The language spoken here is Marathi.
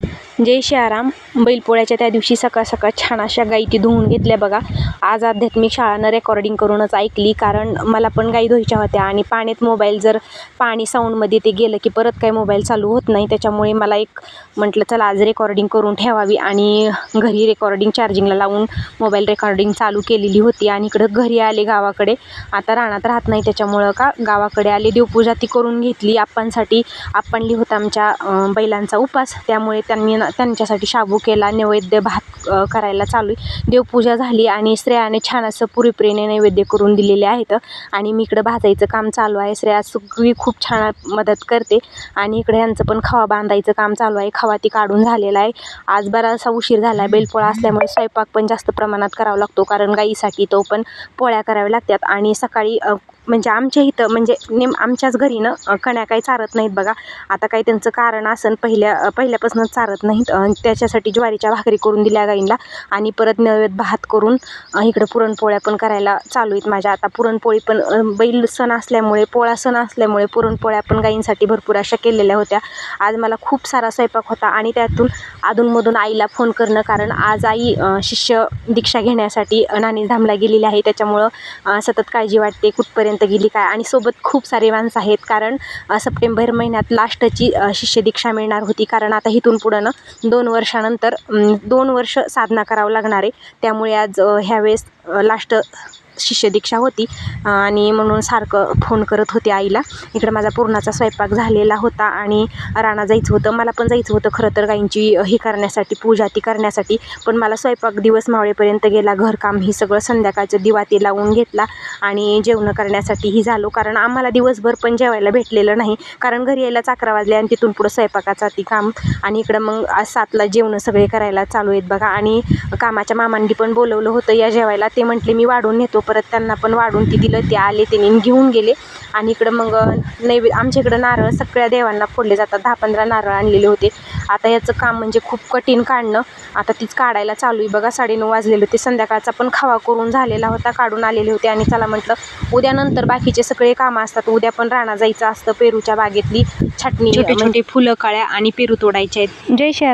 जय श्रीराम. बैलपोळ्याच्या त्या दिवशी सकाळ सकाळ छान अशा गाई ती धुवून घेतल्या बघा. आज आध्यात्मिक शाळानं रेकॉर्डिंग करूनच ऐकली, कारण मला पण गाई धुवायच्या होत्या आणि पाण्यात मोबाईल जर पाणी साऊंडमध्ये ते गेलं की परत काही मोबाईल चालू होत नाही. त्याच्यामुळे मला एक म्हटलं चला आज रेकॉर्डिंग करून ठेवावी, आणि घरी रेकॉर्डिंग चार्जिंगला लावून मोबाईल रेकॉर्डिंग चालू केलेली होती. आणि इकडं घरी आले गावाकडे, आता रानात राहत नाही त्याच्यामुळं का गावाकडे आले. देवपूजा ती करून घेतली. आप्पांसाठी आप्पांली होता आमच्या बैलांचा उपास, त्यामुळे त्यांच्यासाठी शाबू केला, नैवेद्य भात करायला चालू आहे. देवपूजा झाली आणि श्रेयाने छान असं पुरीप्रेने नैवेद्य करून दिलेले आहेत. आणि मी इकडं भाजायचं काम चालू आहे. श्रेया सगळी खूप छान मदत करते. आणि इकडे यांचं पण खवा बांधायचं काम चालू आहे. खवा ती काढून झालेला आहे. आज बराचसा उशीर झाला आहे. बैलपोळा असल्यामुळे स्वयंपाक पण जास्त प्रमाणात करावा लागतो, कारण गाईसाठी तो पण पोळ्या कराव्या लागतात. आणि सकाळी म्हणजे आमच्या इथं म्हणजे आमच्याच घरी कण्या काही चारत नाहीत बघा. आता काही त्यांचं कारण असेल, पहिल्यापासूनच चारत नाहीत. त्याच्यासाठी ज्वारीच्या भाकरी करून दिल्या गाईंना, आणि परत नैवेद्य भात करून इकडं पुरणपोळ्या पण करायला चालू आहेत माझ्या. आता पुरणपोळी पण बैल सण असल्यामुळे, पोळा सण असल्यामुळे पुरणपोळ्या पण गाईंसाठी भरपूर अशा केलेल्या होत्या. आज मला खूप सारा स्वयंपाक होता, आणि त्यातून अधूनमधून आईला फोन करणं, कारण आज आई शिष्य दीक्षा घेण्यासाठी नाणीधामला गेलेली आहे. त्याच्यामुळं सतत काळजी वाटते कुठपर्यंत गेली काय. आणि सोबत खूप सारे माणसं आहेत, कारण सप्टेंबर महिन्यात लास्टची शिष्य दीक्षा मिळणार होती. कारण आता इथून पुढं 2 वर्षानंतर 2 वर्ष साधना करावं लागणार आहे. त्यामुळे आज ह्यावेळेस लास्ट शिष्यदीक्षा होती, आणि म्हणून सारखं फोन करत होते आईला. इकडं माझा पुरणाचा स्वयंपाक झालेला होता, आणि रानात जायचं होतं. मला पण जायचं होतं खरं तर गाईंची ही करण्यासाठी, पूजा ती करण्यासाठी. पण मला स्वयंपाक दिवस मावळेपर्यंत गेला. घरकाम ही सगळं संध्याकाळचं दिवा ते लावून घेतला, आणि जेवण करण्यासाठीही झालो, कारण आम्हाला दिवसभर पण जेवायला भेटलेलं नाही. कारण घरी यायलाच 11 वाजले, आणि तिथून पुढं स्वयंपाकाचा ती काम. आणि इकडं मग आज 7ला जेवणं सगळे करायला चालू आहेत बघा. आणि कामाच्या मामांनी पण बोलवलं होतं या जेवायला. ते म्हटले मी वाढून नेतो. परत त्यांना पण वाढून ती दिलं. ते आले, त्यांनी घेऊन गेले. आणि इकडं मग आमच्या इकडं नारळ सगळ्या देवांना फोडले जातात. 10-15 नारळ आणलेले होते. आता याचं काम म्हणजे खूप कठीण काढणं. आता तीच काढायला चालू आहे बघा. 9:30 वाजलेले होते. संध्याकाळचा पण खवा करून झालेला होता, काढून आलेले होते. आणि चला म्हटलं उद्यानंतर बाकीचे सगळे कामं असतात. उद्या पण रानात जायचं असतं. पेरूच्या बागेतली छाटणी, छोटी छोटी फुलं काळ्या आणि पेरू तोडायचे आहेत. जय श्री